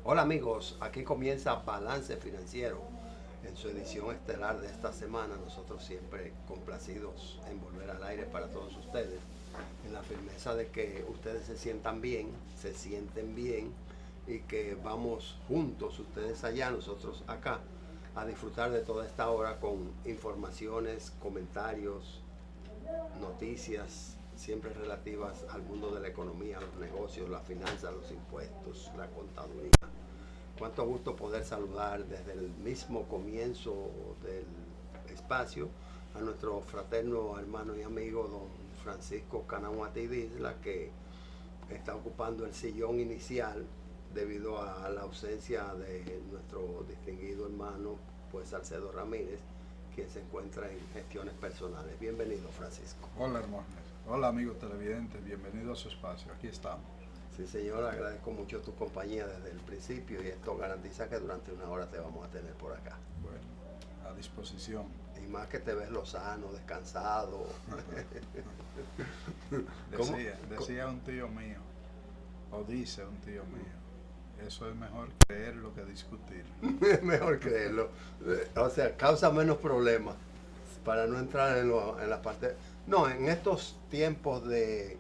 Hola amigos, aquí comienza Balance Financiero en su edición estelar de esta semana. Nosotros siempre complacidos en volver al aire para todos ustedes, en la firmeza de que ustedes se sientan bien, se sienten bien y que vamos juntos, ustedes allá, nosotros acá, a disfrutar de toda esta hora con informaciones, comentarios, noticias siempre relativas al mundo de la economía, los negocios, las finanzas, los impuestos, la contaduría. Cuánto gusto poder saludar desde el mismo comienzo del espacio a nuestro fraterno hermano y amigo don Francisco Canahuati Disla, que está ocupando el sillón inicial debido a la ausencia de nuestro distinguido hermano pues Salcedo Ramírez, quien se encuentra en gestiones personales. Bienvenido, Francisco. Hola, hermanos. Hola, amigos televidentes. Bienvenido a su espacio. Aquí estamos. Sí, señor, agradezco mucho tu compañía desde el principio y esto garantiza que durante una hora te vamos a tener por acá. Bueno, a disposición. Y más que te ves lozano, descansado. Decía un tío mío, o dice un tío mío, eso es mejor creerlo que discutir. Es mejor creerlo. O sea, causa menos problemas para no entrar en la parte... No, en estos tiempos de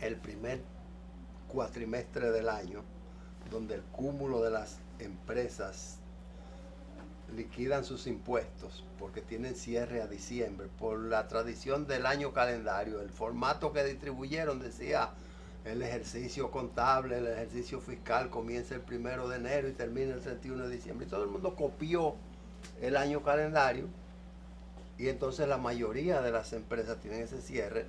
el primer cuatrimestre del año, donde el cúmulo de las empresas liquidan sus impuestos porque tienen cierre a diciembre por la tradición del año calendario. El formato que distribuyeron decía el ejercicio contable, el ejercicio fiscal comienza el 1 de enero y termina el 31 de diciembre, y todo el mundo copió el año calendario, y entonces la mayoría de las empresas tienen ese cierre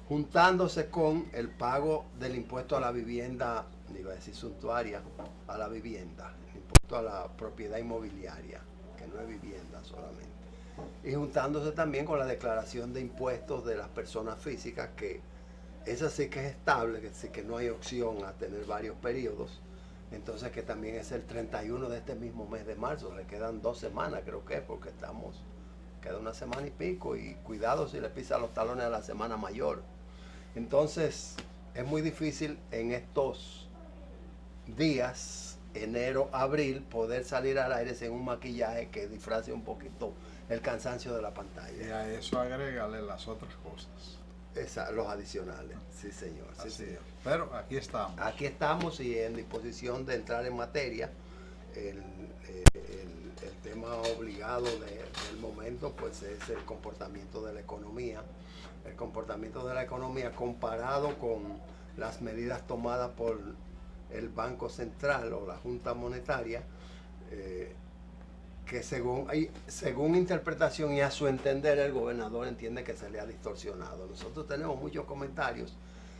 juntándose con el pago del impuesto a la vivienda, iba a decir suntuaria, a la vivienda, el impuesto a la propiedad inmobiliaria, que no es vivienda solamente, y juntándose también con la declaración de impuestos de las personas físicas, que esa sí que es estable, que sí que no hay opción a tener varios periodos. Entonces, que también es el 31 de este mismo mes de marzo, le quedan 2 semanas creo que, porque queda una semana y pico, y cuidado si le pisa los talones a la semana mayor. Entonces, es muy difícil en estos días, enero, abril, poder salir al aire sin un maquillaje que disfrace un poquito el cansancio de la pantalla. Y a eso agrégale las otras cosas. Los adicionales, sí señor. Sí, Así señor. es. Pero aquí estamos. Aquí estamos y en disposición de entrar en materia. El tema obligado del momento pues es el comportamiento de la economía. El comportamiento de la economía comparado con las medidas tomadas por el Banco Central o la Junta Monetaria, que según interpretación y a su entender el gobernador entiende que se le ha distorsionado. Nosotros tenemos muchos comentarios,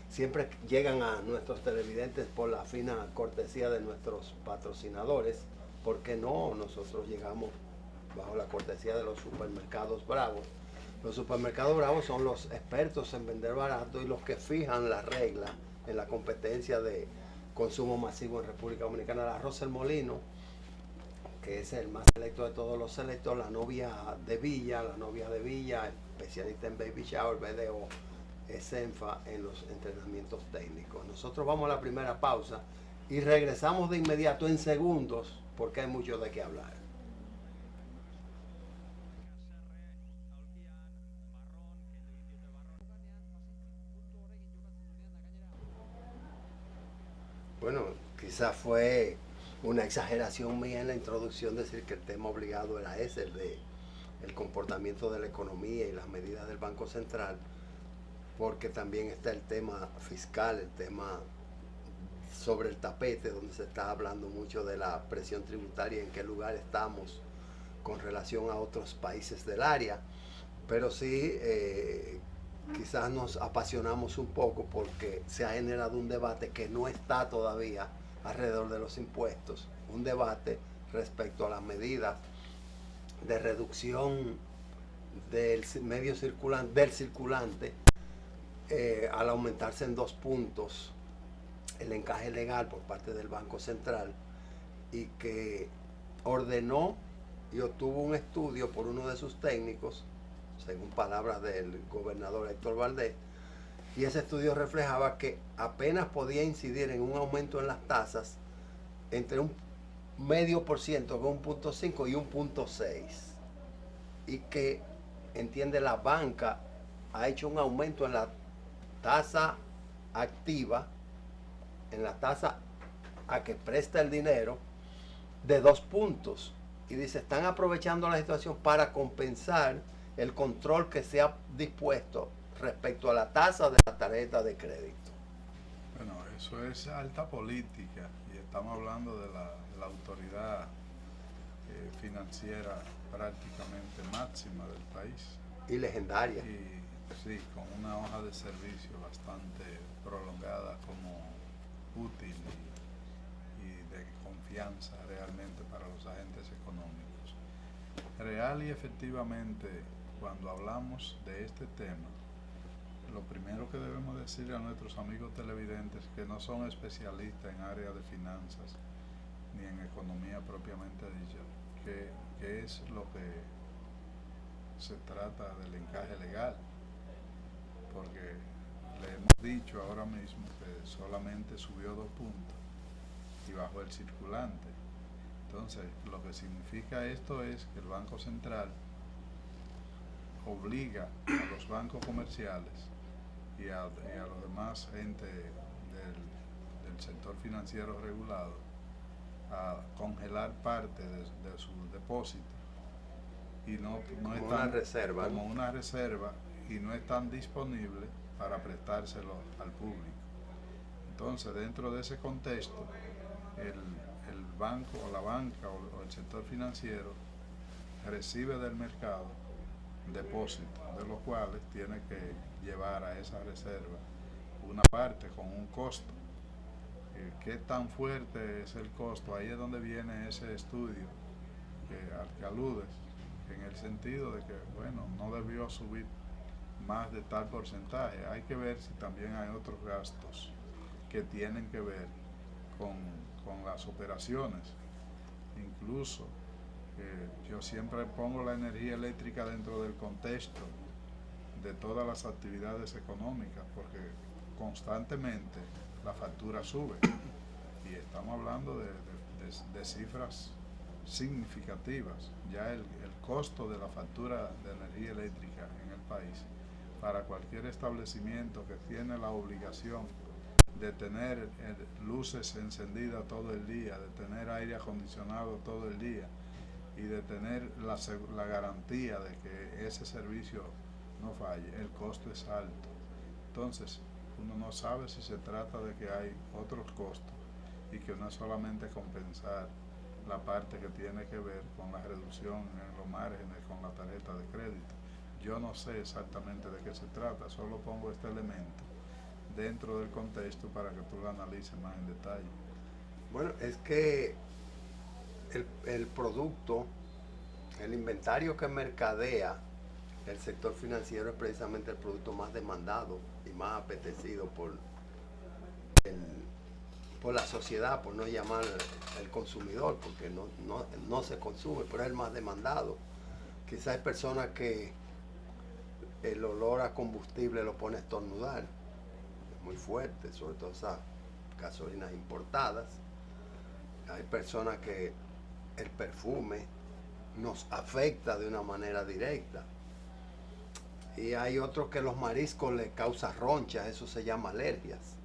siempre llegan a nuestros televidentes por la fina cortesía de nuestros patrocinadores. ¿Por qué no? Nosotros llegamos bajo la cortesía de los supermercados Bravos. Los supermercados Bravos son los expertos en vender barato y los que fijan las reglas en la competencia de consumo masivo en República Dominicana. La Rosa El Molino, que es el más selecto de todos los selectos, la novia de Villa, especialista en baby shower, BDO, es ENFA en los entrenamientos técnicos. Nosotros vamos a la primera pausa y regresamos de inmediato en segundos, porque hay mucho de qué hablar. Bueno, quizás fue una exageración mía en la introducción decir que el tema obligado era ese, el comportamiento de la economía y las medidas del Banco Central, porque también está el tema fiscal, el tema sobre el tapete, donde se está hablando mucho de la presión tributaria, en qué lugar estamos con relación a otros países del área. Pero sí, quizás nos apasionamos un poco porque se ha generado un debate que no está todavía alrededor de los impuestos, un debate respecto a las medidas de reducción del medio circulante, al aumentarse en 2 puntos el encaje legal por parte del Banco Central, y que ordenó y obtuvo un estudio por uno de sus técnicos, según palabras del gobernador Héctor Valdés, y ese estudio reflejaba que apenas podía incidir en un aumento en las tasas entre un 0,5%, que es un 0,5 y un 0,6. Y que, entiende, la banca ha hecho un aumento en la tasa activa, en la tasa a que presta el dinero, de 2 puntos. Y dice, están aprovechando la situación para compensar el control que se ha dispuesto respecto a la tasa de la tarjeta de crédito. Bueno, eso es alta política y estamos hablando de la autoridad financiera prácticamente máxima del país. Y legendaria. Y sí, con una hoja de servicio bastante prolongada como útil y de confianza realmente para los agentes económicos. Real y efectivamente, cuando hablamos de este tema, lo primero que debemos decirle a nuestros amigos televidentes que no son especialistas en área de finanzas ni en economía propiamente dicha, que es lo que se trata del encaje legal, porque le hemos dicho ahora mismo que solamente subió 2 puntos y bajó el circulante. Entonces, lo que significa esto es que el Banco Central obliga a los bancos comerciales y a los demás entes del sector financiero regulado a congelar parte de sus depósitos y no como están una reserva, como ¿no? una reserva y no están disponibles para prestárselo al público. Entonces, dentro de ese contexto, el banco o la banca o el sector financiero recibe del mercado depósitos, de los cuales tiene que llevar a esa reserva una parte con un costo. ¿Qué tan fuerte es el costo? Ahí es donde viene ese estudio al que aludes, en el sentido de que, bueno, no debió subir más de tal porcentaje. Hay que ver si también hay otros gastos que tienen que ver con las operaciones. Incluso yo siempre pongo la energía eléctrica dentro del contexto de todas las actividades económicas, porque constantemente la factura sube y estamos hablando de cifras significativas. Ya el costo de la factura de energía eléctrica en el país para cualquier establecimiento que tiene la obligación de tener luces encendidas todo el día, de tener aire acondicionado todo el día y de tener la garantía de que ese servicio no falle, el costo es alto. Entonces, uno no sabe si se trata de que hay otros costos y que no es solamente compensar la parte que tiene que ver con la reducción en los márgenes con la tarjeta de crédito. Yo no sé exactamente de qué se trata, solo pongo este elemento dentro del contexto para que tú lo analices más en detalle. Bueno, es que el producto, el inventario que mercadea el sector financiero es precisamente el producto más demandado y más apetecido por la sociedad, por no llamar el consumidor, porque no se consume, pero es el más demandado. Quizás hay personas que el olor a combustible lo pone a estornudar, es muy fuerte, sobre todo esas gasolinas importadas. Hay personas que el perfume nos afecta de una manera directa. Y hay otros que los mariscos les causan ronchas, eso se llama alergias.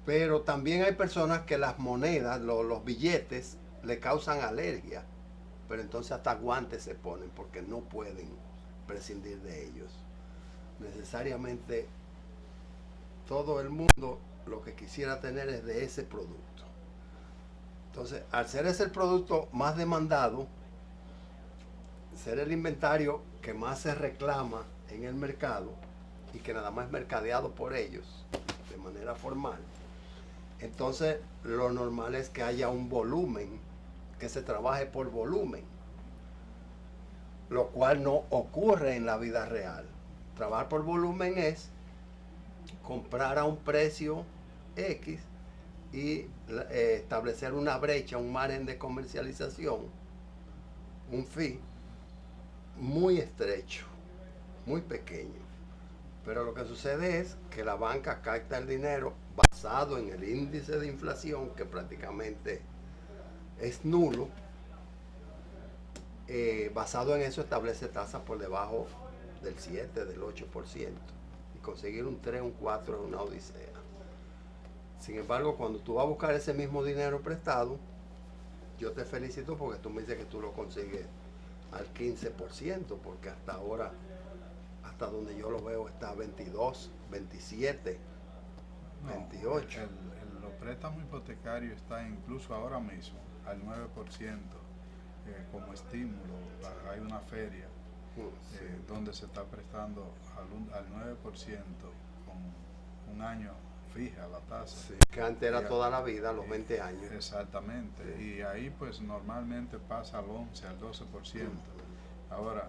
Pero también hay personas que las monedas, los billetes, le causan alergia. Pero entonces hasta guantes se ponen porque no pueden prescindir de ellos. Necesariamente todo el mundo lo que quisiera tener es de ese producto. Entonces, al ser ese el producto más demandado, ser el inventario que más se reclama en el mercado y que nada más es mercadeado por ellos de manera formal, entonces lo normal es que haya un volumen, que se trabaje por volumen, lo cual no ocurre en la vida real. Trabajar por volumen es comprar a un precio X y establecer una brecha, un margen de comercialización, un fee muy estrecho, muy pequeño. Pero lo que sucede es que la banca capta el dinero basado en el índice de inflación, que prácticamente es nulo. Basado en eso establece tasas por debajo del 7, del 8%. Y conseguir un 3, un 4 es una odisea. Sin embargo, cuando tú vas a buscar ese mismo dinero prestado, yo te felicito porque tú me dices que tú lo consigues al 15%, porque hasta ahora, hasta donde yo lo veo, está a 22, 27, No, 28. Los préstamos hipotecarios están incluso ahora mismo al 9% como estímulo. Hay una feria Sí. donde se está prestando al 9% con un año fija la tasa. Sí, que antes era toda la vida, los 20 años. Exactamente. Sí. Y ahí pues normalmente pasa al 11, al 12%. Ahora,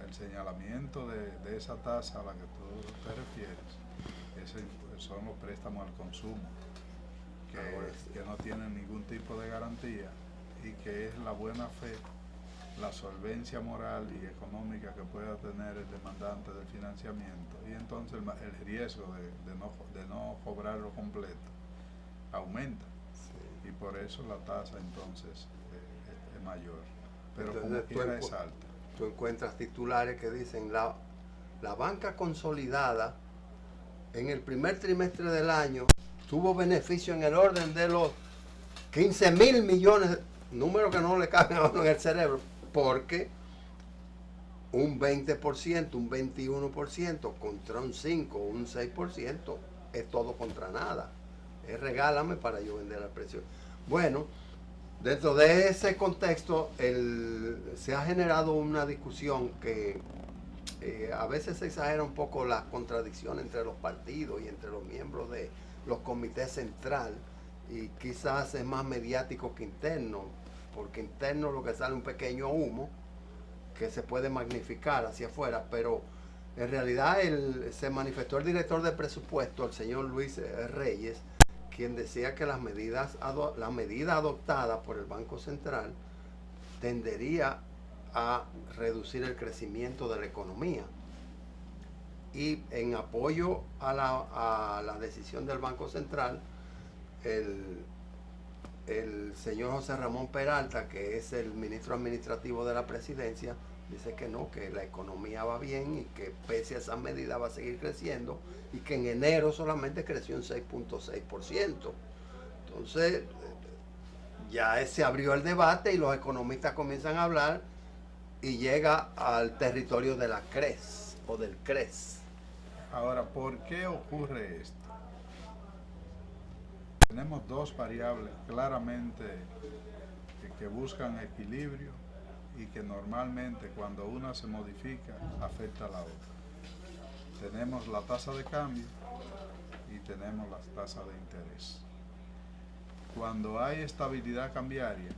el señalamiento de esa tasa a la que tú te refieres, son los préstamos al consumo, que no tienen ningún tipo de garantía y que es la buena fe, la solvencia moral y económica que pueda tener el demandante del financiamiento, y entonces el riesgo de no cobrarlo completo aumenta. Sí. Y por eso la tasa entonces es mayor, pero entonces, como quiera es alta. Tú encuentras titulares que dicen la banca consolidada en el primer trimestre del año tuvo beneficio en el orden de los 15,000 millones, número que no le caben a uno en el cerebro, porque un 20%, un 21% contra un 5 o un 6% es todo contra nada. Es regálame para yo vender al precio. Bueno, dentro de ese contexto se ha generado una discusión que a veces se exagera un poco la contradicción entre los partidos y entre los miembros de los comités central, y quizás es más mediático que interno, porque interno lo que sale un pequeño humo que se puede magnificar hacia afuera, pero en realidad se manifestó el director de presupuesto, el señor Luis Reyes, quien decía que la medida adoptada por el Banco Central tendería a reducir el crecimiento de la economía. Y en apoyo a la decisión del Banco Central, el señor José Ramón Peralta, que es el ministro administrativo de la presidencia, dice que no, que la economía va bien y que pese a esas medidas va a seguir creciendo, y que en enero solamente creció un 6.6%. Entonces, ya se abrió el debate y los economistas comienzan a hablar y llega al territorio de la CRES o del CRES. Ahora, ¿por qué ocurre esto? Tenemos dos variables claramente que buscan equilibrio y que normalmente cuando una se modifica afecta a la otra. Tenemos la tasa de cambio y tenemos las tasas de interés. Cuando hay estabilidad cambiaria,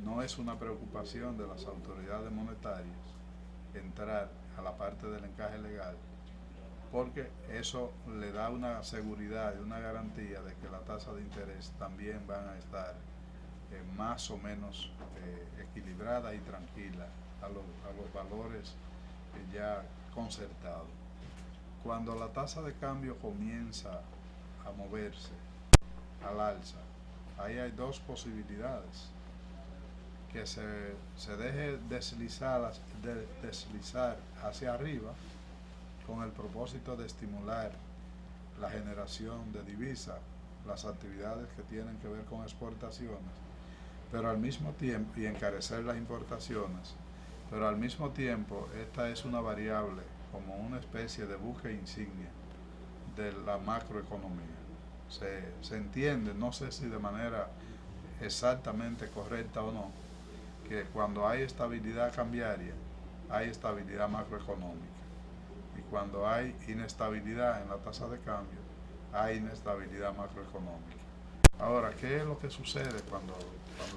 no es una preocupación de las autoridades monetarias entrar a la parte del encaje legal, porque eso le da una seguridad y una garantía de que la tasa de interés también van a estar más o menos equilibrada y tranquila a los valores ya concertados. Cuando la tasa de cambio comienza a moverse al alza, ahí hay dos posibilidades: que se deje deslizar hacia arriba con el propósito de estimular la generación de divisas, las actividades que tienen que ver con exportaciones, pero al mismo tiempo, y encarecer las importaciones, pero al mismo tiempo esta es una variable como una especie de buque insignia de la macroeconomía. Se entiende, no sé si de manera exactamente correcta o no, que cuando hay estabilidad cambiaria, hay estabilidad macroeconómica. Y cuando hay inestabilidad en la tasa de cambio, hay inestabilidad macroeconómica. Ahora, ¿qué es lo que sucede cuando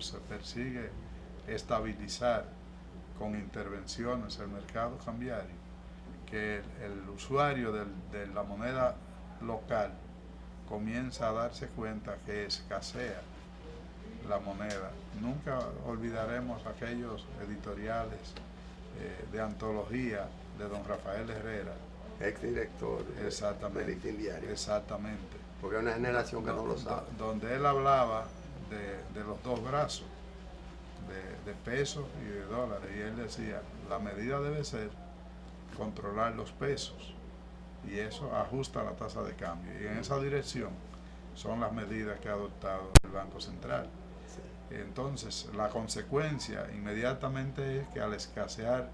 se persigue estabilizar con intervenciones el mercado cambiario? Que el usuario de la moneda local comienza a darse cuenta que escasea la moneda. Nunca olvidaremos aquellos editoriales de antología de don Rafael Herrera, exdirector del Exactamente, Listín Diario. exactamente. Porque hay una generación que no lo sabe. Donde él hablaba de los dos brazos, de pesos y de dólares, y él decía, la medida debe ser controlar los pesos, y eso ajusta la tasa de cambio, y en esa dirección son las medidas que ha adoptado el Banco Central. Sí. Entonces, la consecuencia inmediatamente es que al escasear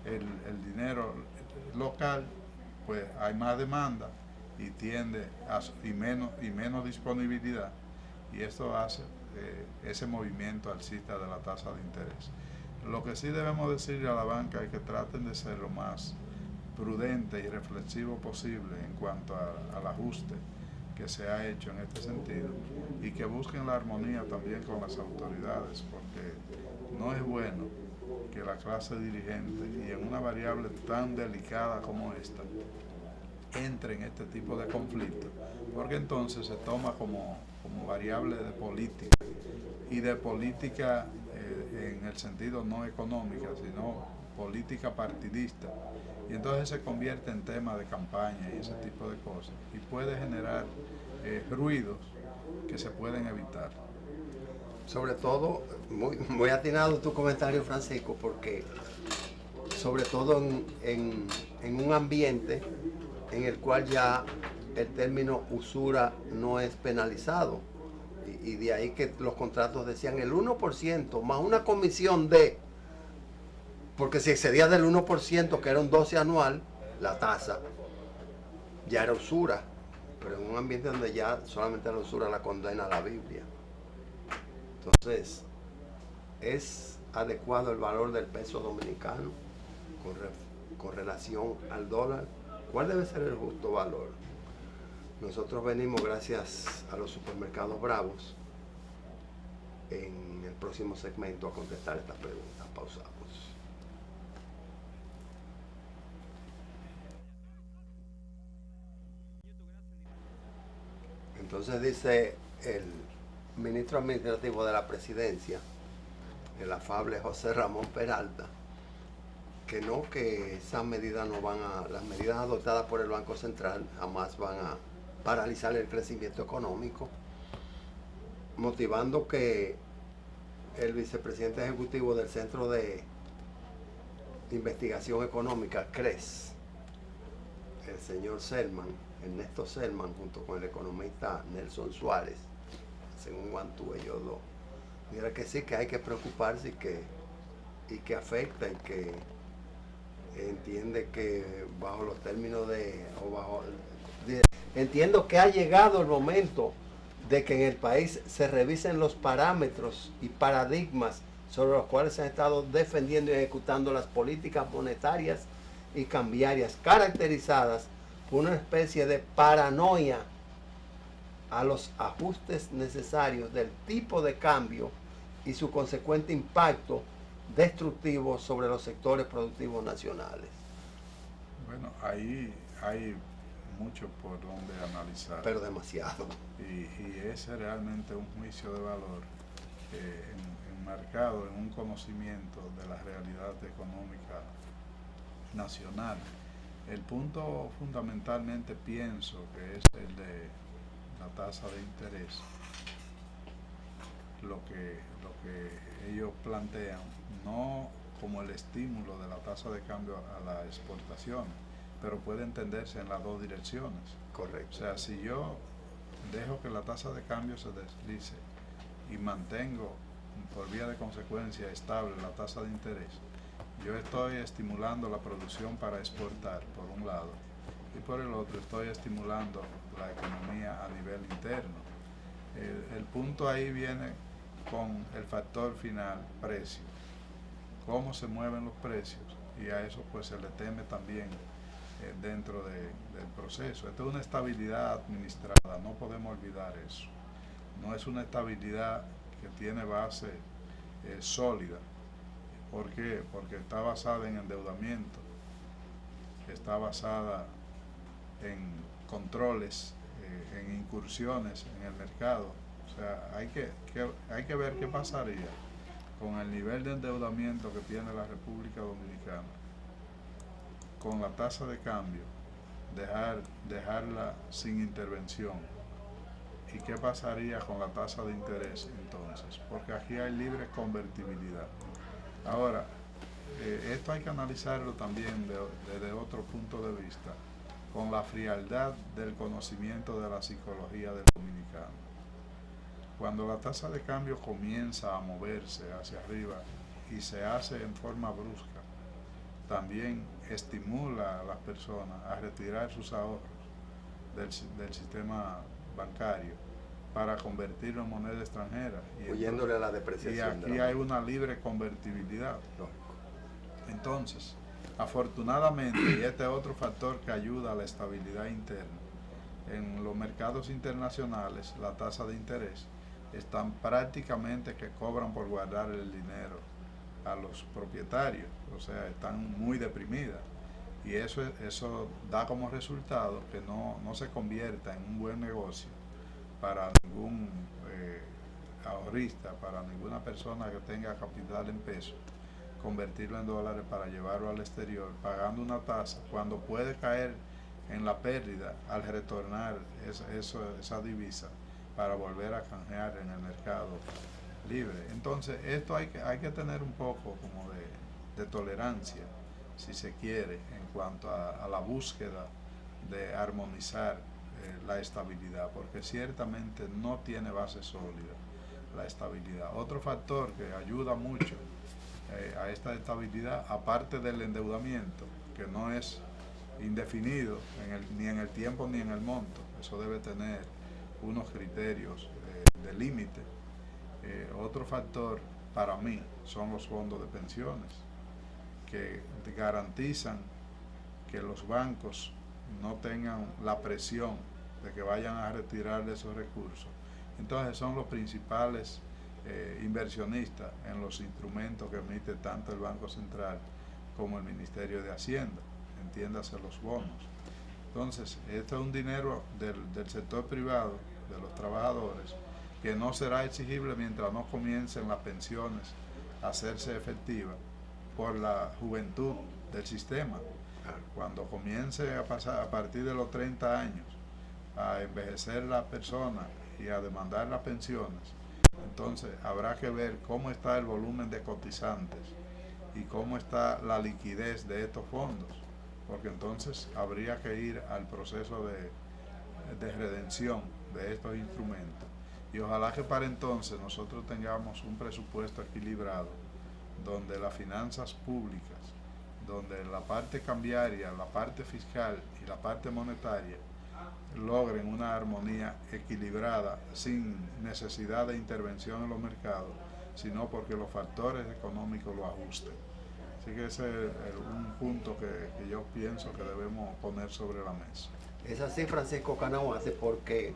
el dinero local, pues hay más demanda y menos disponibilidad, y esto hace ese movimiento alcista de la tasa de interés. Lo que sí debemos decirle a la banca es que traten de ser lo más prudente y reflexivo posible en cuanto al ajuste que se ha hecho en este sentido, y que busquen la armonía también con las autoridades, porque no es bueno que la clase dirigente, y en una variable tan delicada como esta, entre en este tipo de conflicto, porque entonces se toma como variable de política, y de política en el sentido no económica, sino política partidista, y entonces se convierte en tema de campaña y ese tipo de cosas, y puede generar ruidos que se pueden evitar. Sobre todo, muy atinado tu comentario, Francisco, porque sobre todo en un ambiente en el cual ya el término usura no es penalizado. Y de ahí que los contratos decían el 1% más una comisión de... Porque si excedía del 1%, que era un 12 anual, la tasa, ya era usura. Pero en un ambiente donde ya solamente la usura la condena la Biblia. Entonces, ¿es adecuado el valor del peso dominicano con relación al dólar? ¿Cuál debe ser el justo valor? Nosotros venimos, gracias a los supermercados Bravos, en el próximo segmento a contestar estas preguntas. Pausamos. Entonces dice el ministro administrativo de la presidencia, el afable José Ramón Peralta, que esas medidas no van a, las medidas adoptadas por el Banco Central jamás van a paralizar el crecimiento económico, motivando que el vicepresidente ejecutivo del Centro de Investigación Económica, CRES, el señor Selman, Ernesto Selman, junto con el economista Nelson Suárez, según Guantú, ellos dos, mira que sí, que hay que preocuparse y que afecta, y que entiende que bajo los términos entiendo que ha llegado el momento de que en el país se revisen los parámetros y paradigmas sobre los cuales se han estado defendiendo y ejecutando las políticas monetarias y cambiarias, caracterizadas por una especie de paranoia a los ajustes necesarios del tipo de cambio y su consecuente impacto destructivo sobre los sectores productivos nacionales. Bueno, ahí hay mucho por donde analizar. Pero demasiado. Y ese es realmente un juicio de valor enmarcado en un conocimiento de la realidad económica nacional. El punto fundamentalmente pienso que es el de la tasa de interés. Lo que ellos plantean, no como el estímulo de la tasa de cambio a la exportación, pero puede entenderse en las dos direcciones. Correcto. O sea, si yo dejo que la tasa de cambio se deslice y mantengo por vía de consecuencia estable la tasa de interés, yo estoy estimulando la producción para exportar por un lado, y por el otro estoy estimulando la economía a nivel interno. El punto ahí viene con el factor final, precio. Cómo se mueven los precios, y a eso pues se le teme también dentro del proceso. Esto es una estabilidad administrada, no podemos olvidar eso. No es una estabilidad que tiene base sólida. ¿Por qué? Porque está basada en endeudamiento, está basada en controles, en incursiones en el mercado. O sea, hay que ver qué pasaría con el nivel de endeudamiento que tiene la República Dominicana, con la tasa de cambio dejarla sin intervención. ¿Y qué pasaría con la tasa de interés entonces? Porque aquí hay libre convertibilidad. Ahora, esto hay que analizarlo también desde otro punto de vista, con la frialdad del conocimiento de la psicología del dominicano. Cuando la tasa de cambio comienza a moverse hacia arriba y se hace en forma brusca, también estimula a las personas a retirar sus ahorros del sistema bancario para convertirlo en moneda extranjera. Huyéndole a la depreciación. Y aquí hay una libre convertibilidad. Lógico. Entonces, afortunadamente, y este es otro factor que ayuda a la estabilidad interna, en los mercados internacionales la tasa de interés están prácticamente que cobran por guardar el dinero a los propietarios, o sea, están muy deprimidas. Y eso da como resultado que no se convierta en un buen negocio para ningún ahorrista, para ninguna persona que tenga capital en pesos, convertirlo en dólares para llevarlo al exterior, pagando una tasa, cuando puede caer en la pérdida al retornar esa divisa para volver a canjear en el mercado libre. Entonces, esto hay que tener un poco como de tolerancia, si se quiere, en cuanto a la búsqueda de armonizar la estabilidad, porque ciertamente no tiene base sólida la estabilidad. Otro factor que ayuda mucho a esta estabilidad, aparte del endeudamiento, que no es indefinido ni en el tiempo ni en el monto, eso debe tener unos criterios de límite. Otro factor para mí son los fondos de pensiones, que garantizan que los bancos no tengan la presión de que vayan a retirar esos recursos. Entonces son los principales inversionistas en los instrumentos que emite tanto el Banco Central como el Ministerio de Hacienda, entiéndase los bonos. Entonces, esto es un dinero del sector privado, de los trabajadores, que no será exigible mientras no comiencen las pensiones a hacerse efectivas por la juventud del sistema. Cuando comience a pasar a partir de los 30 años a envejecer la persona y a demandar las pensiones, entonces habrá que ver cómo está el volumen de cotizantes y cómo está la liquidez de estos fondos, porque entonces habría que ir al proceso de redención de estos instrumentos. Y ojalá que para entonces nosotros tengamos un presupuesto equilibrado, donde las finanzas públicas, donde la parte cambiaria, la parte fiscal y la parte monetaria logren una armonía equilibrada sin necesidad de intervención en los mercados, sino porque los factores económicos lo ajusten. Así que ese es un punto que yo pienso que debemos poner sobre la mesa. Es así, Francisco Canahuase, porque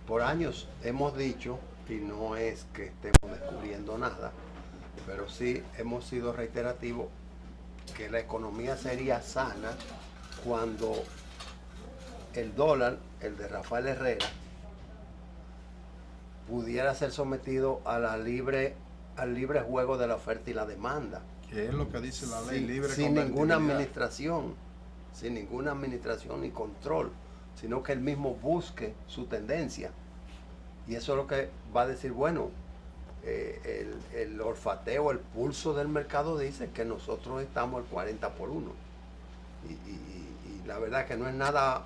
por años hemos dicho, y no es que estemos descubriendo nada, pero sí hemos sido reiterativos, que la economía sería sana cuando el dólar, el de Rafael Herrera, pudiera ser sometido al libre juego de la oferta y la demanda. Que es lo que dice la ley, libre sin ninguna administración ni control, sino que él mismo busque su tendencia. Y eso es lo que va a decir, bueno, el olfateo, el pulso del mercado dice que nosotros estamos al 40 por 1. Y la verdad que no es nada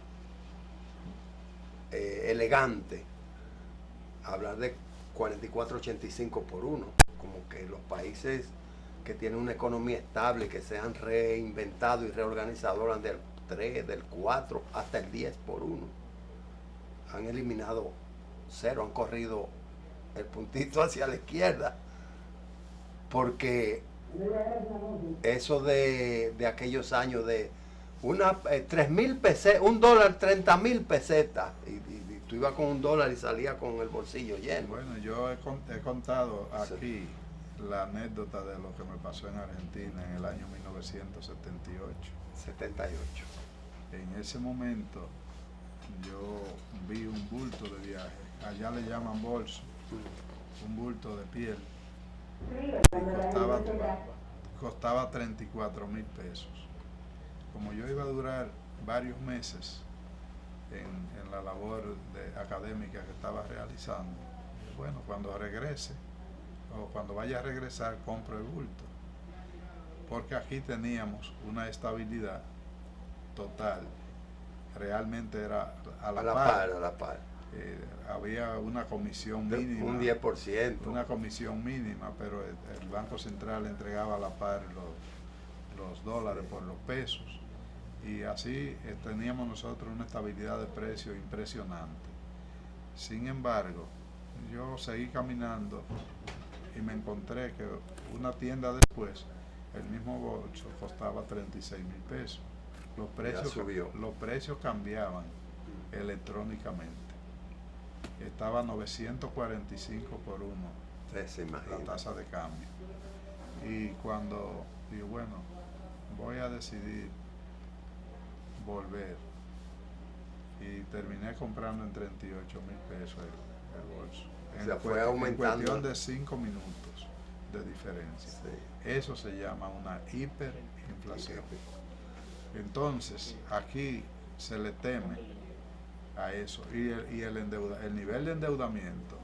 elegante hablar de 44-85 por 1, como que los países que tienen una economía estable, que se han reinventado y reorganizado, hablan del 3, del 4, hasta el 10 por 1. Han eliminado 0, han corrido el puntito hacia la izquierda, porque eso de aquellos años de una 3.000 pesetas, $1, 30.000 pesetas, y tú ibas con $1 y salías con el bolsillo lleno. Bueno, yo he contado aquí la anécdota de lo que me pasó en Argentina en el año 1978. 78. En ese momento yo vi un bulto de viaje, allá le llaman bolso, un bulto de piel, y costaba 34.000 pesos. Como yo iba a durar varios meses en la labor académica que estaba realizando. Bueno, cuando regrese o cuando vaya a regresar, compro el bulto, porque aquí teníamos una estabilidad total, realmente era a la par. Había una comisión mínima, un 10%. una comisión mínima, pero el Banco Central entregaba a la par los dólares por los pesos, y así teníamos nosotros una estabilidad de precio impresionante. Sin embargo, yo seguí caminando y me encontré que una tienda después, el mismo bolso costaba 36,000 pesos. Los precios cambiaban electrónicamente. Estaba 945 por uno la tasa de cambio. Y cuando digo, bueno, voy a decidir volver, y terminé comprando en 38,000 pesos el bolso. O sea, fue aumentando. En cuestión de 5 minutos de diferencia. Sí. Eso se llama una hiperinflación. Entonces, aquí se le teme a eso, y el nivel de endeudamiento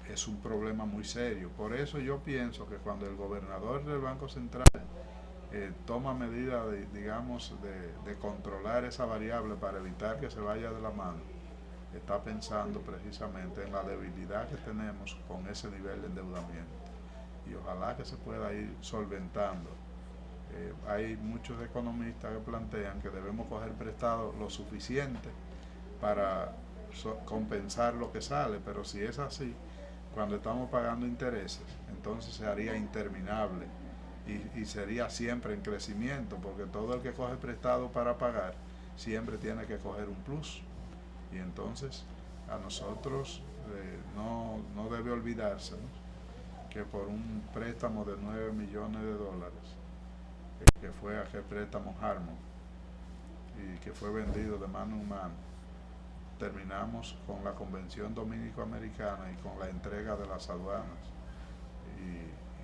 es un problema muy serio. Por eso yo pienso que cuando el gobernador del Banco Central toma medidas de controlar esa variable para evitar que se vaya de la mano, está pensando precisamente en la debilidad que tenemos con ese nivel de endeudamiento, y ojalá que se pueda ir solventando. Hay muchos economistas que plantean que debemos coger prestado lo suficiente para compensar lo que sale, pero si es así, cuando estamos pagando intereses, entonces se haría interminable y sería siempre en crecimiento, porque todo el que coge prestado para pagar siempre tiene que coger un plus, y entonces a nosotros no debe olvidarse, ¿no?, que por un préstamo de 9 millones de dólares, que fue aquel préstamo Harmon, y que fue vendido de mano en mano, terminamos con la Convención Dominico-Americana y con la entrega de las aduanas,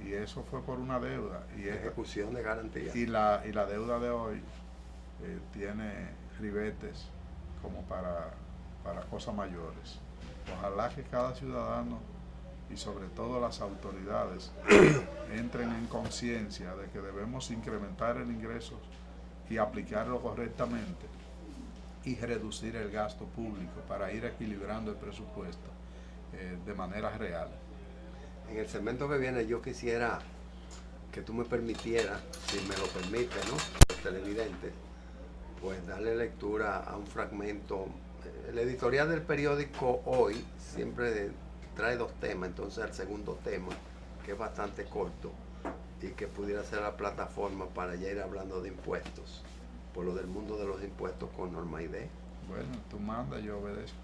y eso fue por una deuda, y ejecución de garantía, y la deuda de hoy tiene ribetes como para cosas mayores. Ojalá que cada ciudadano, y sobre todo las autoridades, entren en conciencia de que debemos incrementar el ingreso y aplicarlo correctamente, y reducir el gasto público para ir equilibrando el presupuesto de manera real. En el segmento que viene yo quisiera que tú me permitieras, si me lo permite, ¿no?, los televidentes, pues darle lectura a un fragmento. El editorial del periódico Hoy siempre trae 2 temas, entonces el segundo tema, que es bastante corto y que pudiera ser la plataforma para ya ir hablando de impuestos, por lo del mundo de los impuestos con Norma Aide. Bueno, tú mandas, yo obedezco.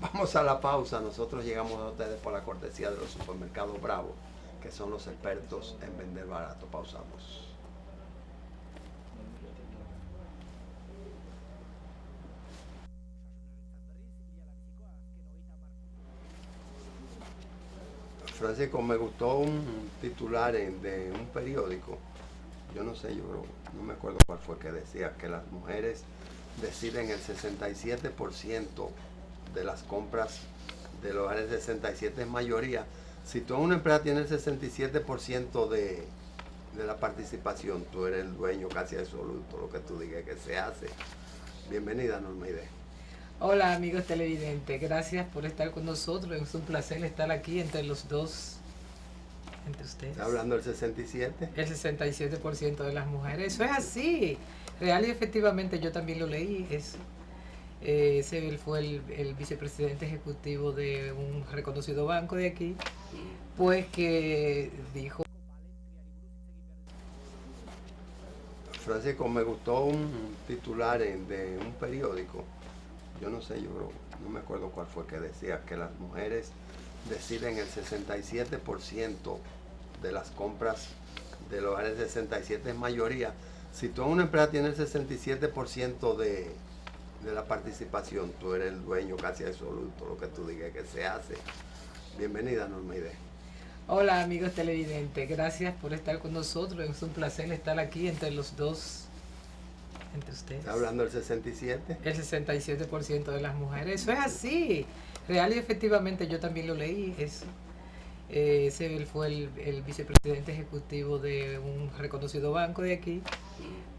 Vamos a la pausa. Nosotros llegamos a ustedes por la cortesía de los supermercados Bravo, que son los expertos en vender barato. Pausamos. Francisco, me gustó un titular de un periódico, yo no sé, no me acuerdo cuál fue, que decía que las mujeres deciden el 67% de las compras de los hogares. 67 es mayoría. Si tú en una empresa tienes el 67% de la participación, tú eres el dueño casi absoluto, lo que tú digas que se hace. Bienvenida, Norma Aide. Hola amigos televidentes, gracias por estar con nosotros, es un placer estar aquí entre los dos, entre ustedes. ¿Está hablando del 67? El 67% de las mujeres, eso es así, real y efectivamente yo también lo leí, eso. Él fue el vicepresidente ejecutivo de un reconocido banco de aquí, pues que dijo... Francisco, me gustó un titular de un periódico, yo no sé, no me acuerdo cuál fue, que decía que las mujeres deciden el 67% de las compras de los hogares. 67 es mayoría. Si tú en una empresa tienes el 67% de la participación, tú eres el dueño casi absoluto, lo que tú digas que se hace. Bienvenida, Norma Aide. Hola amigos televidentes, gracias por estar con nosotros, es un placer estar aquí entre los dos, entre ustedes. ¿Está hablando del 67? El 67% de las mujeres. Eso es así. Real y efectivamente yo también lo leí eso. Ese fue el vicepresidente ejecutivo de un reconocido banco de aquí,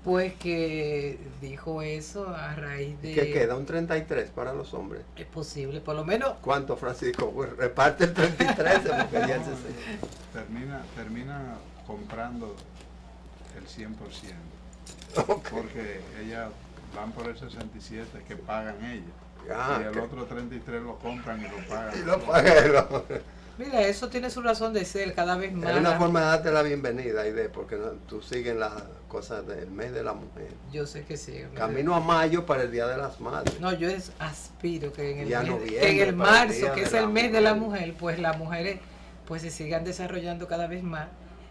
pues que dijo eso a raíz de... ¿Qué queda? ¿Un 33 para los hombres? Es posible, por lo menos... ¿Cuánto, Francisco? Pues reparte el 33 porque ya el 60. Termina comprando el 100%. Okay. Porque ellas van por el 67 que pagan ellas. Ah, y el que- otro 33 lo compran y lo pagan. Y lo paga el hombre. Mira, eso tiene su razón de ser cada vez más. Es una forma de darte la bienvenida, Aide, porque tú sigues las cosas del mes de la mujer. Yo sé que sí. Camino a mayo para el Día de las Madres. No, yo aspiro que en el, Y a mes- noviembre, que en el para el marzo, Día que de es la el mes de la Mujer. mujer, pues las mujeres pues se sigan desarrollando cada vez más.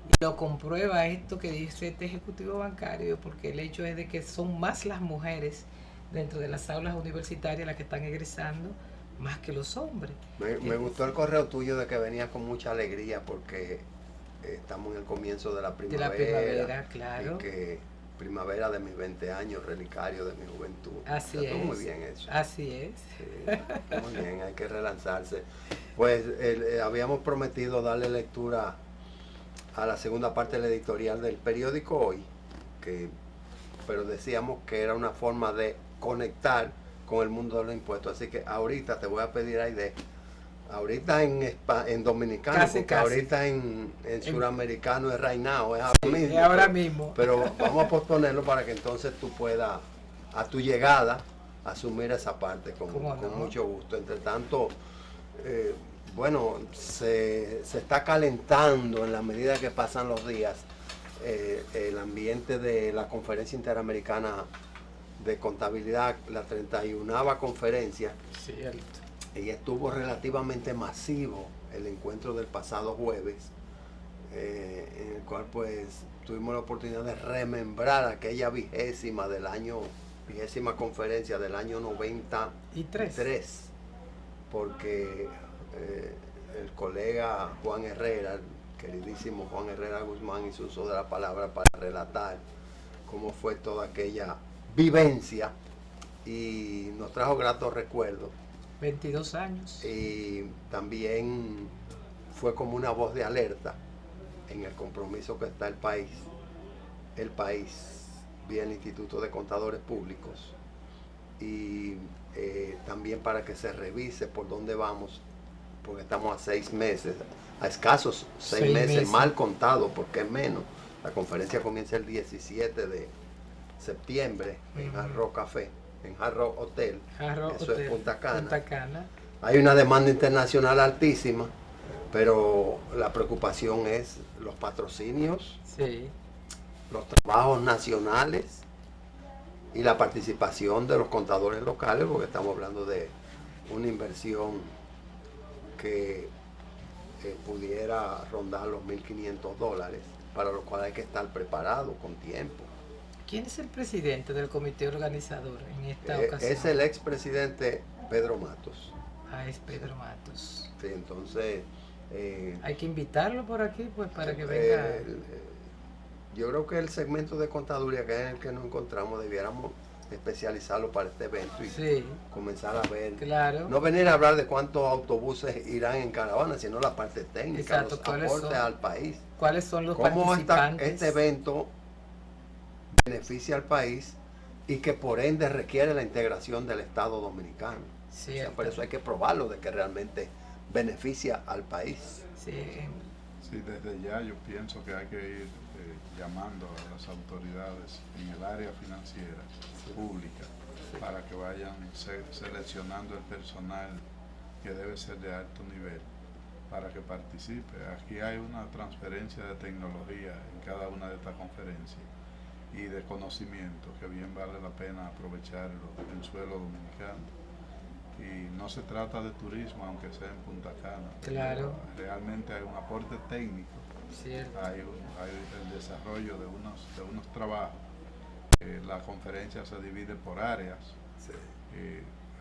Y lo comprueba esto que dice este ejecutivo bancario, porque el hecho es de que son más las mujeres dentro de las aulas universitarias las que están egresando, más que los hombres. Me gustó el correo tuyo de que venía con mucha alegría porque estamos en el comienzo de la De primavera. la primavera, claro. Y que primavera de mis 20 años, relicario de mi juventud. Así Está todo es. muy bien eso. Así es. Sí, muy bien, hay que relanzarse. Pues habíamos prometido darle lectura a la segunda parte del editorial del periódico Hoy, pero decíamos que era una forma de conectar con el mundo de los impuestos. Así que ahorita te voy a pedir, Aide, ahorita en dominicano, Casi, porque casi. ahorita en suramericano es right now, es ahora Sí, mismo. ahora mismo. Pero vamos a posponerlo para que entonces tú puedas, a tu llegada, asumir esa parte con ¿Cómo no? mucho gusto. Entre tanto, bueno, se está calentando en la medida que pasan los días el ambiente de la Conferencia Interamericana de Contabilidad, la 31ª conferencia, Cierto. y estuvo relativamente masivo el encuentro del pasado jueves, en el cual pues tuvimos la oportunidad de remembrar aquella vigésima conferencia del año 93, porque el colega Juan Herrera, el queridísimo Juan Herrera Guzmán, hizo uso de la palabra para relatar cómo fue toda aquella vivencia y nos trajo gratos recuerdos. 22 años. Y también fue como una voz de alerta en el compromiso que está el país vía el Instituto de Contadores Públicos, y también para que se revise por dónde vamos, porque estamos a 6 meses, a escasos 6 meses, mal contado, porque es menos. La conferencia comienza el 17 de septiembre en Hard Rock Café, en Hard Rock Hotel, eso es Punta Cana. Hay una demanda internacional altísima, pero la preocupación es los patrocinios, Sí. los trabajos nacionales y la participación de los contadores locales, porque estamos hablando de una inversión que pudiera rondar los $1.500, para lo cual hay que estar preparado con tiempo. ¿Quién es el presidente del comité organizador en esta ocasión? Es el expresidente Pedro Matos. Ah, es Pedro Matos. Sí, entonces Hay que invitarlo por aquí, pues, para que venga. yo creo que el segmento de contaduría, que es en el que nos encontramos, debiéramos especializarlo para este evento y Sí, comenzar a ver. claro. No venir a hablar de cuántos autobuses irán en caravana, sino la parte técnica, Exacto, los ¿cuáles aportes son? al país. ¿Cuáles son los Cómo participantes? este evento beneficia al país y que por ende requiere la integración del Estado dominicano. O sea, Cierto. por eso hay que probarlo de que realmente beneficia al país. Sí, Sí, desde ya yo pienso que hay que ir llamando a las autoridades en el área financiera pública para que vayan seleccionando el personal que debe ser de alto nivel para que participe. Aquí hay una transferencia de tecnología en cada una de estas conferencias y de conocimiento que bien vale la pena aprovecharlo en suelo dominicano. Y no se trata de turismo, aunque sea en Punta Cana. Claro. Realmente hay un aporte técnico, cierto. hay el desarrollo de unos trabajos. La conferencia se divide por áreas. Sí.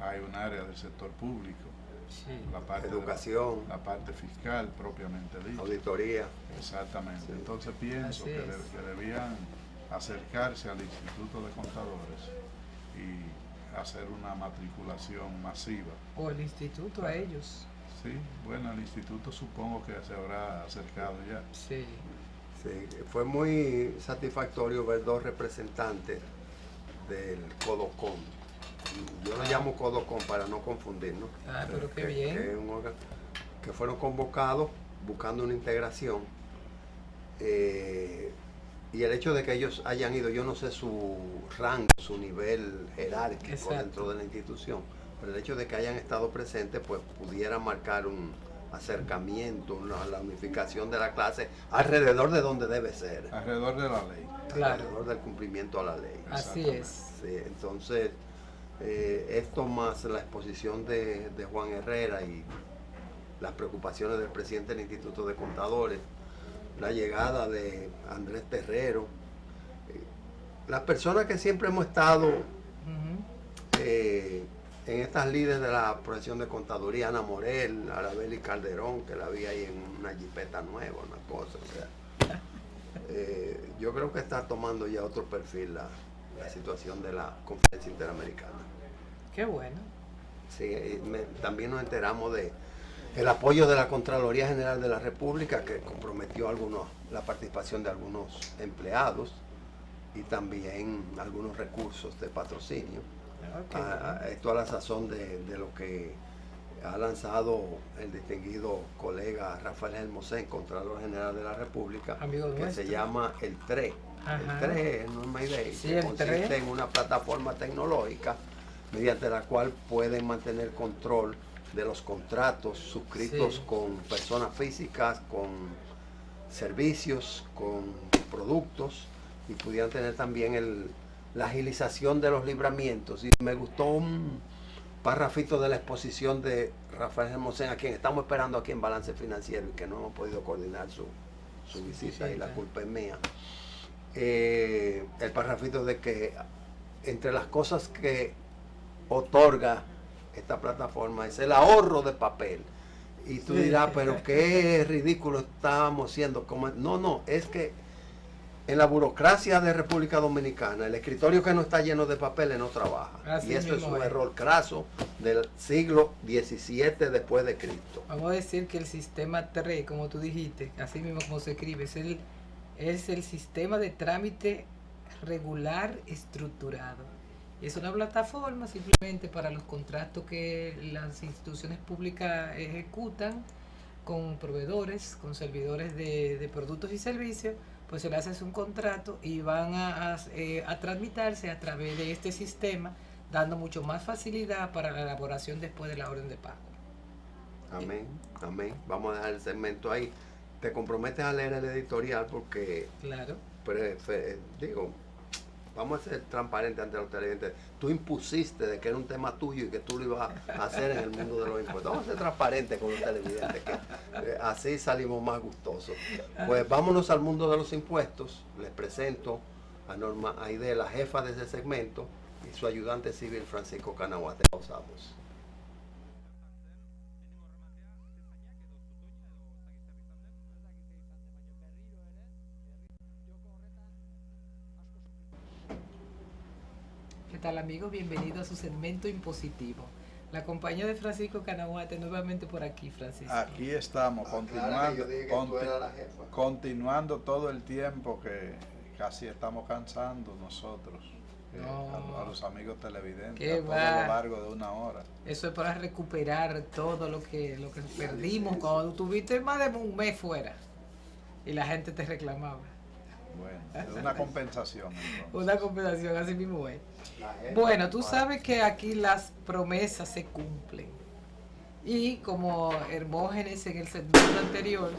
Hay un área del sector público, Sí. la parte Educación, la parte fiscal propiamente dicha. auditoría. Exactamente. Sí. Entonces pienso Así que es. debían acercarse al Instituto de Contadores y hacer una matriculación masiva. O el instituto a ellos. Sí, bueno, el instituto supongo que se habrá acercado ya. Sí. Sí, fue muy satisfactorio ver dos representantes del Codocom. Yo lo llamo Codocom para no confundirnos. Ah, pero qué bien. Que es un órgano que fueron convocados buscando una integración. Y el hecho de que ellos hayan ido, yo no sé su rango, su nivel jerárquico Exacto. dentro de la institución, pero el hecho de que hayan estado presentes, pues pudiera marcar un acercamiento, la unificación de la clase alrededor de donde debe ser, Alrededor de la ley. Claro. alrededor del cumplimiento a la ley. Así Exactamente. es. Sí, entonces, esto más la exposición de Juan Herrera y las preocupaciones del presidente del Instituto de Contadores, la llegada de Andrés Terrero, las personas que siempre hemos estado Ujú. en estas líderes de la profesión de contaduría, Ana Morel, Arabeli Calderón, que la vi ahí en una jipeta nueva, una cosa, o sea, yo creo que está tomando ya otro perfil la situación de la conferencia interamericana. Qué bueno. Sí, también nos enteramos de el apoyo de la Contraloría General de la República, que comprometió la participación de algunos empleados y también algunos recursos de patrocinio. Okay. Esto a la sazón de lo que ha lanzado el distinguido colega Rafael Hermosén, Contralor General de la República, Amigo que nuestro. se llama el TRE. Ajá. El TRE es una idea Sí, que el consiste TRE. en una plataforma tecnológica mediante la cual pueden mantener control de los contratos suscritos Sí. con personas físicas, con servicios, con productos, y pudieran tener también la agilización de los libramientos. Y me gustó un párrafito de la exposición de Rafael Hermosén, a quien estamos esperando aquí en Balance Financiero y que no hemos podido coordinar su visita, y la culpa es mía. El párrafito de que entre las cosas que otorga esta plataforma es el ahorro de papel. Y tú Sí. dirás, pero qué ridículo estábamos siendo. No, es que en la burocracia de República Dominicana, el escritorio que no está lleno de papeles no trabaja. Así y eso es mismo un es. error craso del siglo XVII después de Cristo. Vamos a decir que el sistema TRE, como tú dijiste, así mismo como se escribe, es el sistema de trámite regular estructurado. Es una plataforma simplemente para los contratos que las instituciones públicas ejecutan con proveedores, con servidores de productos y servicios, pues se le hace un contrato y van a tramitarse a través de este sistema, dando mucho más facilidad para la elaboración después de la orden de pago. Amén, amén. Vamos a dejar el segmento ahí. Te comprometes a leer el editorial porque, Claro. vamos a ser transparentes ante los televidentes. Tú impusiste de que era un tema tuyo y que tú lo ibas a hacer en el mundo de los impuestos. Vamos a ser transparentes con los televidentes, que así salimos más gustosos. Pues vámonos al mundo de los impuestos. Les presento a Norma Aide, la jefa de ese segmento, y su ayudante civil Francisco Canahuate. Pausamos. ¿Qué tal, amigos? Bienvenido a su segmento impositivo. La compañía de Francisco Canahuate nuevamente por aquí, Francisco. Aquí estamos, continuando todo el tiempo que casi estamos cansando nosotros, a los amigos televidentes, a todo lo largo de una hora. Eso es para recuperar todo lo que perdimos cuando tuviste más de un mes fuera y la gente te reclamaba. Bueno, es una compensación. Entonces. Una compensación, así mismo es. Bueno, tú sabes que aquí las promesas se cumplen. Y como Hermógenes en el segmento anterior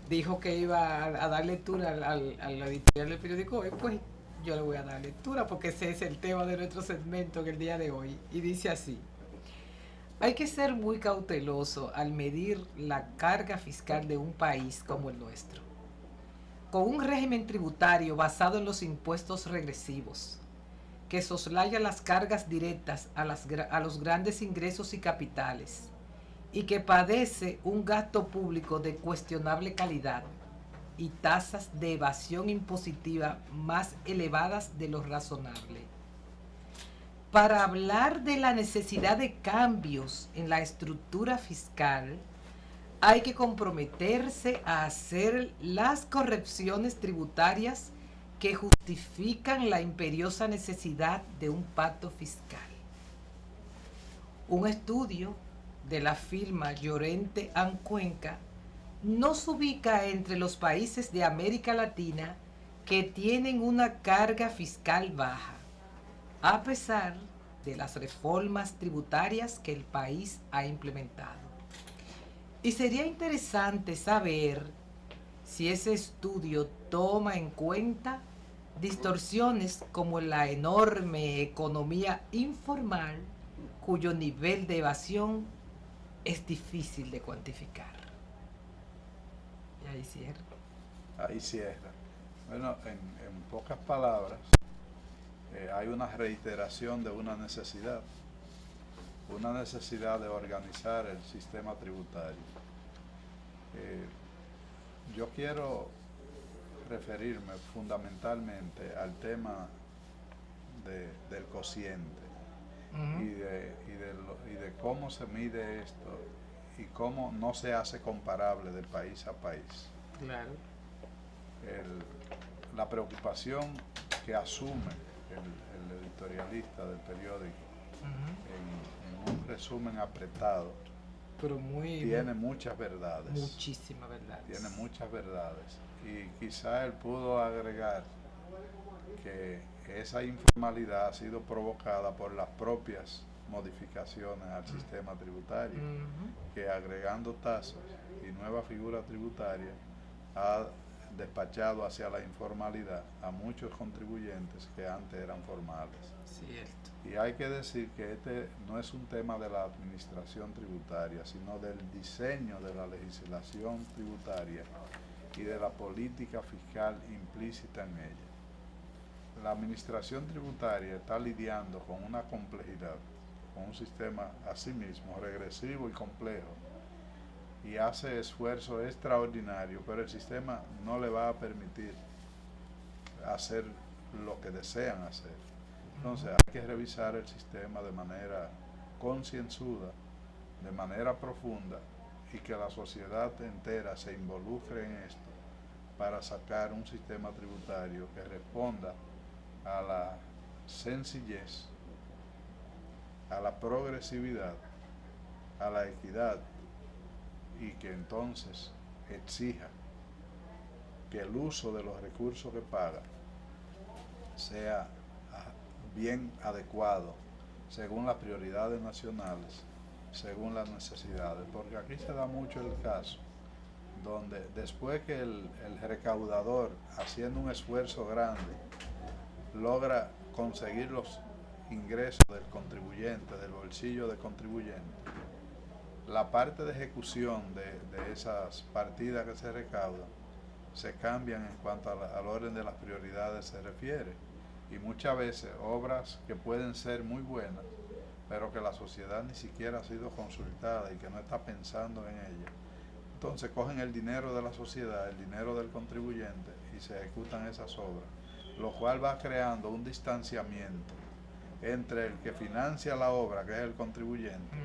dijo que iba a dar lectura al editorial del periódico hoy, pues yo le voy a dar lectura porque ese es el tema de nuestro segmento en el día de hoy. Y dice así: hay que ser muy cauteloso al medir la carga fiscal de un país como el nuestro, con un régimen tributario basado en los impuestos regresivos, que soslaya las cargas directas a los grandes ingresos y capitales, y que padece un gasto público de cuestionable calidad y tasas de evasión impositiva más elevadas de lo razonable. Para hablar de la necesidad de cambios en la estructura fiscal, hay que comprometerse a hacer las correcciones tributarias que justifican la imperiosa necesidad de un pacto fiscal. Un estudio de la firma Llorente & Cuenca nos ubica entre los países de América Latina que tienen una carga fiscal baja, a pesar de las reformas tributarias que el país ha implementado. Y sería interesante saber si ese estudio toma en cuenta distorsiones como la enorme economía informal, cuyo nivel de evasión es difícil de cuantificar. Y ahí cierra. Ahí cierra. Bueno, en pocas palabras, hay una reiteración de una necesidad de organizar el sistema tributario. Yo quiero referirme fundamentalmente al tema del cociente y de cómo se mide esto y cómo no se hace comparable de país a país. Claro. La preocupación que asume el editorialista del periódico en un resumen apretado, pero tiene muchas verdades. Muchísimas verdades. Tiene muchas verdades. Y quizá él pudo agregar que esa informalidad ha sido provocada por las propias modificaciones al sistema tributario, que agregando tasas y nueva figura tributaria ha despachado hacia la informalidad a muchos contribuyentes que antes eran formales. Cierto. Y hay que decir que este no es un tema de la administración tributaria, sino del diseño de la legislación tributaria y de la política fiscal implícita en ella. La administración tributaria está lidiando con una complejidad, con un sistema a sí mismo regresivo y complejo, y hace esfuerzos extraordinarios, pero el sistema no le va a permitir hacer lo que desean hacer. Entonces hay que revisar el sistema de manera concienzuda, de manera profunda, y que la sociedad entera se involucre en esto para sacar un sistema tributario que responda a la sencillez, a la progresividad, a la equidad, y que entonces exija que el uso de los recursos que paga sea bien adecuado según las prioridades nacionales, según las necesidades, porque aquí se da mucho el caso donde después que el recaudador, haciendo un esfuerzo grande, logra conseguir los ingresos del contribuyente, del bolsillo del contribuyente, la parte de ejecución de esas partidas que se recaudan se cambian en cuanto al orden de las prioridades se refiere, y muchas veces obras que pueden ser muy buenas, pero que la sociedad ni siquiera ha sido consultada y que no está pensando en ella. Entonces cogen el dinero de la sociedad, el dinero del contribuyente, y se ejecutan esas obras, lo cual va creando un distanciamiento entre el que financia la obra, que es el contribuyente,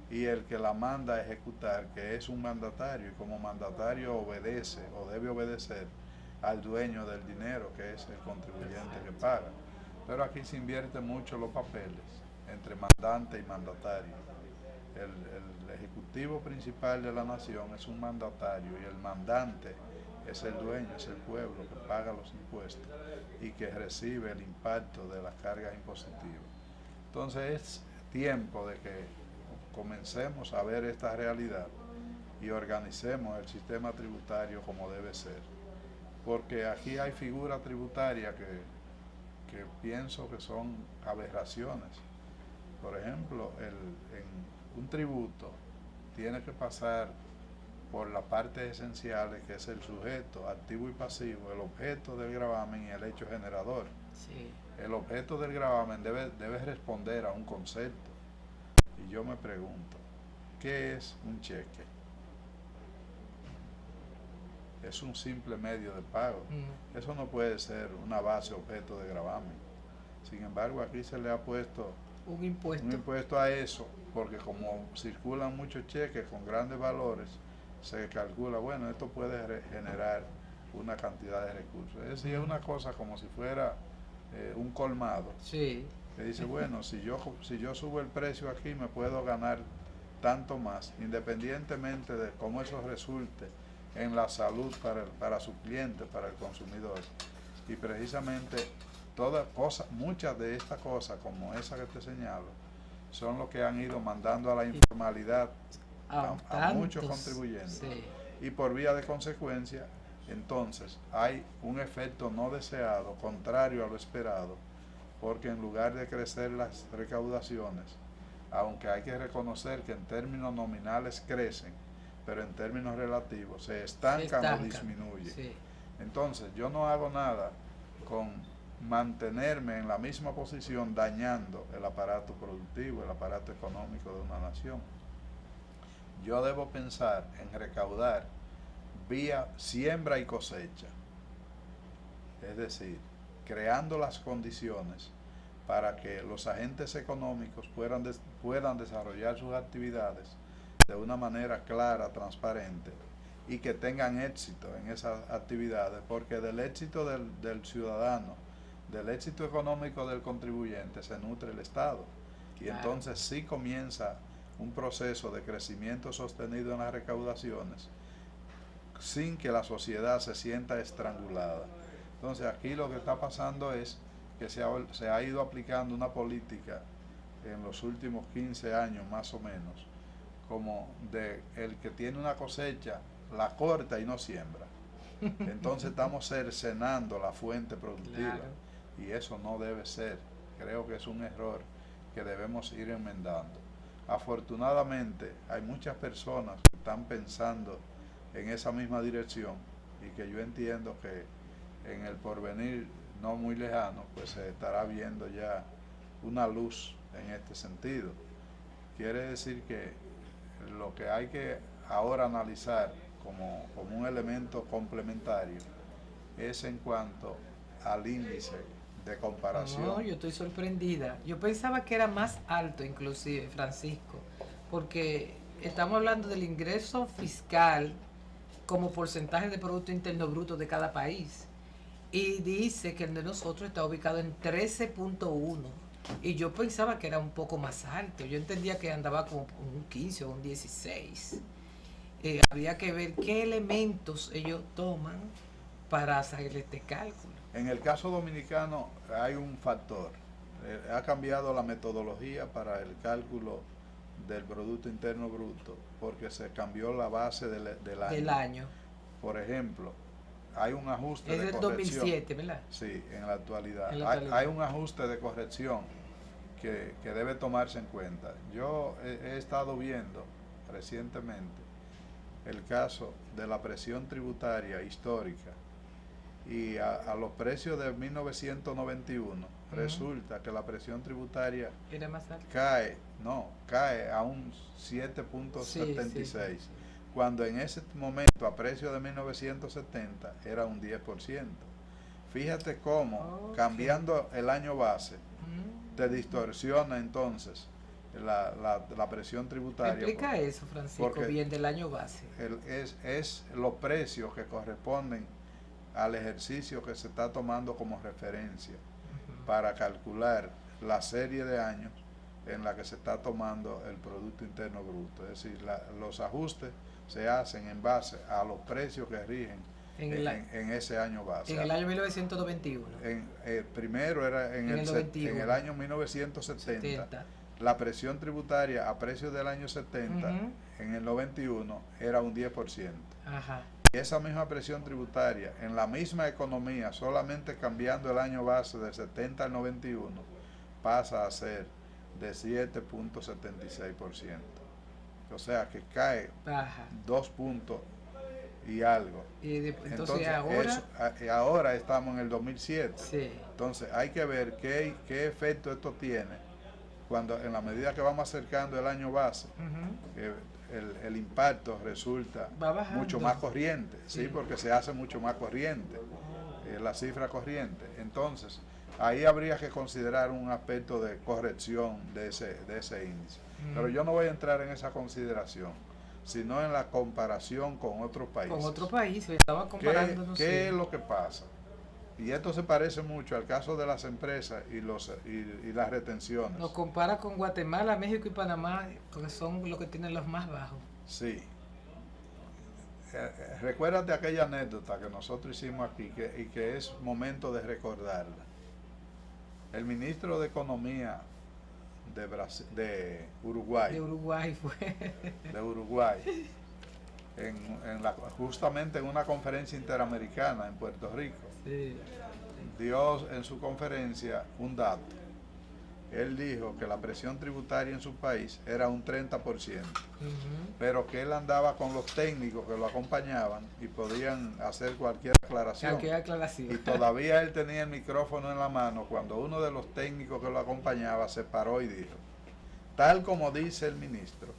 y el que la manda a ejecutar, que es un mandatario, y como mandatario obedece o debe obedecer al dueño del dinero, que es el contribuyente que paga. Pero aquí se invierten mucho los papeles entre mandante y mandatario. El ejecutivo principal de la nación es un mandatario y el mandante es el dueño, es el pueblo que paga los impuestos y que recibe el impacto de las cargas impositivas. Entonces es tiempo de que comencemos a ver esta realidad y organicemos el sistema tributario como debe ser, porque aquí hay figuras tributarias que pienso que son aberraciones. Por ejemplo, en un tributo tiene que pasar por las partes esenciales, que es el sujeto, activo y pasivo, el objeto del gravamen y el hecho generador. Sí. El objeto del gravamen debe responder a un concepto. Y yo me pregunto, ¿qué es un cheque? es un simple medio de pago. Eso no puede ser una base objeto de gravamen. Sin embargo, aquí se le ha puesto un impuesto a eso, porque como circulan muchos cheques con grandes valores, se calcula, bueno, esto puede generar una cantidad de recursos. Es decir, es una cosa como si fuera un colmado. Sí. Que dice, bueno, si yo subo el precio aquí, me puedo ganar tanto más, independientemente de cómo eso resulte en la salud para su cliente, para el consumidor. Y precisamente muchas de estas cosas, como esa que te señalo, son lo que han ido mandando a la informalidad a muchos contribuyentes. Sí. Y por vía de consecuencia, entonces hay un efecto no deseado, contrario a lo esperado, porque en lugar de crecer las recaudaciones, aunque hay que reconocer que en términos nominales crecen, pero en términos relativos se estancan o disminuyen. Sí. Entonces yo no hago nada con mantenerme en la misma posición dañando el aparato productivo, el aparato económico de una nación. Yo debo pensar en recaudar vía siembra y cosecha, es decir, creando las condiciones para que los agentes económicos puedan desarrollar sus actividades de una manera clara, transparente, y que tengan éxito en esas actividades, porque del éxito del ciudadano, del éxito económico del contribuyente, se nutre el Estado. Y entonces sí comienza un proceso de crecimiento sostenido en las recaudaciones, sin que la sociedad se sienta estrangulada. Entonces aquí lo que está pasando es que se ha ido aplicando una política en los últimos 15 años más o menos, como de el que tiene una cosecha la corta y no siembra. Entonces estamos cercenando la fuente productiva. Claro. Y eso no debe ser. Creo que es un error que debemos ir enmendando. Afortunadamente hay muchas personas que están pensando en esa misma dirección, y que yo entiendo que en el porvenir no muy lejano pues se estará viendo ya una luz en este sentido. Quiere decir que lo que hay que ahora analizar como un elemento complementario es en cuanto al índice de comparación. No, yo estoy sorprendida. Yo pensaba que era más alto inclusive, Francisco, porque estamos hablando del ingreso fiscal como porcentaje de Producto Interno Bruto de cada país. Y dice que el de nosotros está ubicado en 13.1. Y yo pensaba que era un poco más alto. Yo entendía que andaba como un 15 o un 16. Habría que ver qué elementos ellos toman para hacer este cálculo. En el caso dominicano hay un factor. Ha cambiado la metodología para el cálculo del Producto Interno Bruto, porque se cambió la base del año. Por ejemplo, hay un ajuste de corrección. Es del 2007, ¿verdad? Sí, en la actualidad. Hay un ajuste de corrección que debe tomarse en cuenta. Yo he estado viendo recientemente el caso de la presión tributaria histórica, y a los precios de 1991 resulta que la presión tributaria era más alta. cae a un 7.76, sí. Cuando en ese momento a precio de 1970 era un 10%. Fíjate cómo cambiando el año base te distorsiona entonces la presión tributaria. Explica eso, Francisco, bien del año base. Es los precios que corresponden al ejercicio que se está tomando como referencia para calcular la serie de años en la que se está tomando el Producto Interno Bruto. Es decir, los ajustes se hacen en base a los precios que rigen en ese año base. En el año 1991. Primero era en el año 1970. La presión tributaria a precios del año 70, en el 91, era un 10%. Ajá. Y esa misma presión tributaria en la misma economía, solamente cambiando el año base del 70 al 91, pasa a ser de 7.76%. O sea que cae 2 puntos y algo. Entonces ahora estamos en el 2007. Sí. Entonces hay que ver qué efecto esto tiene cuando, en la medida que vamos acercando el año base. el impacto resulta Va bajando. mucho más corriente, ¿sí? Sí. Porque se hace mucho más corriente, la cifra corriente. Entonces, ahí habría que considerar un aspecto de corrección de ese índice. Pero yo no voy a entrar en esa consideración, sino en la comparación con otros países. Con otro país, estaba comparando. ¿Qué es lo que pasa? Y esto se parece mucho al caso de las empresas y las retenciones. Nos compara con Guatemala, México y Panamá, que son los que tienen los más bajos. Sí. Recuérdate aquella anécdota que nosotros hicimos aquí y que es momento de recordarla. El ministro de Economía de Uruguay. De Uruguay fue. De Uruguay. Justamente en una conferencia interamericana en Puerto Rico. Sí. Dio en su conferencia un dato. Él dijo que la presión tributaria en su país era un 30%, pero que él andaba con los técnicos que lo acompañaban y podían hacer cualquier aclaración. Y todavía él tenía el micrófono en la mano cuando uno de los técnicos que lo acompañaba se paró y dijo, tal como dice el ministro,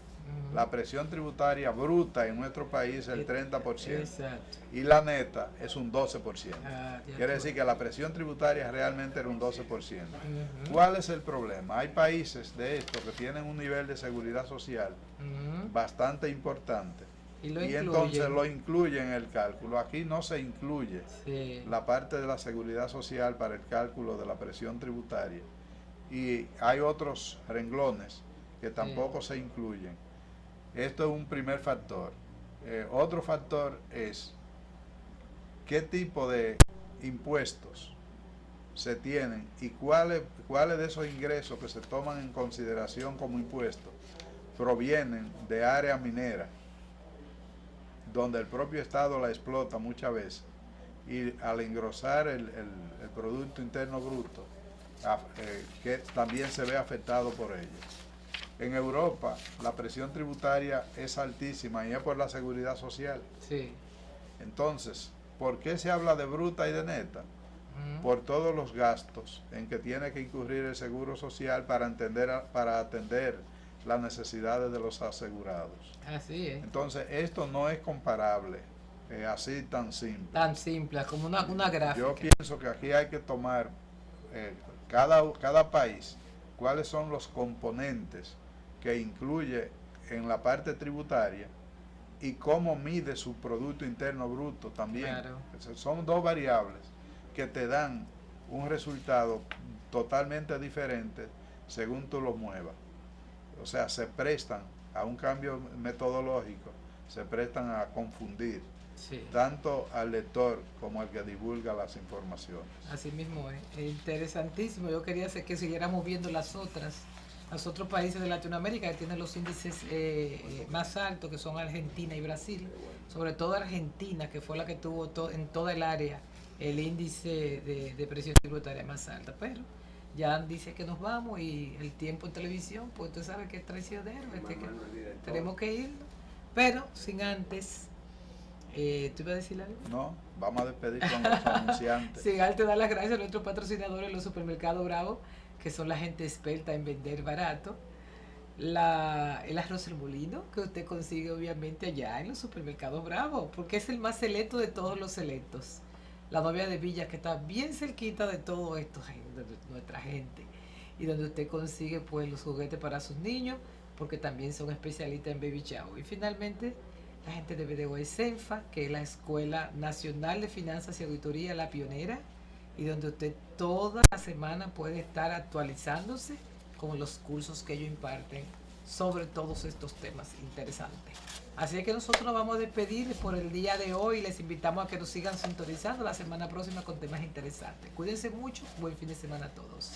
la presión tributaria bruta en nuestro país es el 30%. Exacto. Y la neta es un 12%. Quiere decir que la presión tributaria realmente era un 12%. ¿Cuál es el problema? Hay países de estos que tienen un nivel de seguridad social bastante importante. Y entonces lo incluyen en el cálculo. Aquí no se incluye la parte de la seguridad social para el cálculo de la presión tributaria. Y hay otros renglones que tampoco se incluyen. Esto es un primer factor. Otro factor es qué tipo de impuestos se tienen y cuáles de esos ingresos que se toman en consideración como impuestos provienen de área minera, donde el propio Estado la explota muchas veces y al engrosar el Producto Interno Bruto, que también se ve afectado por ello. En Europa la presión tributaria es altísima y es por la seguridad social. Sí. Entonces, ¿por qué se habla de bruta y de neta? Por todos los gastos en que tiene que incurrir el seguro social para atender las necesidades de los asegurados. Así es. Entonces, esto no es comparable, así tan simple. Tan simple, como una gráfica. Yo pienso que aquí hay que tomar cada país cuáles son los componentes que incluye en la parte tributaria y cómo mide su Producto Interno Bruto también. Claro. Son dos variables que te dan un resultado totalmente diferente según tú lo muevas. O sea, se prestan a un cambio metodológico, se prestan a confundir tanto al lector como al que divulga las informaciones. Así mismo es interesantísimo. Yo quería que siguiéramos viendo los otros países de Latinoamérica que tienen los índices más altos, que son Argentina y Brasil, sobre todo Argentina, que fue la que tuvo en toda el área el índice de presión tributaria más alta. Pero ya dice que nos vamos y el tiempo en televisión, pues usted sabe que es traicionero, que tenemos que ir, pero sin antes. ¿Tú ibas a decir algo? No, vamos a despedir con los anunciantes. Sin antes dar las gracias a nuestros patrocinadores, los supermercados Bravo, que son la gente experta en vender barato. El arroz El Molino, que usted consigue obviamente allá en los supermercados Bravo, porque es el más selecto de todos los selectos. La Novia de Villas, que está bien cerquita de todo esto, de nuestra gente, y donde usted consigue pues los juguetes para sus niños, porque también son especialistas en baby shower. Y finalmente, la gente de BDO Senfa, que es la Escuela Nacional de Finanzas y Auditoría, la pionera, y donde usted toda la semana puede estar actualizándose con los cursos que ellos imparten sobre todos estos temas interesantes. Así que nosotros nos vamos a despedir por el día de hoy. Les invitamos a que nos sigan sintonizando la semana próxima con temas interesantes. Cuídense mucho. Buen fin de semana a todos.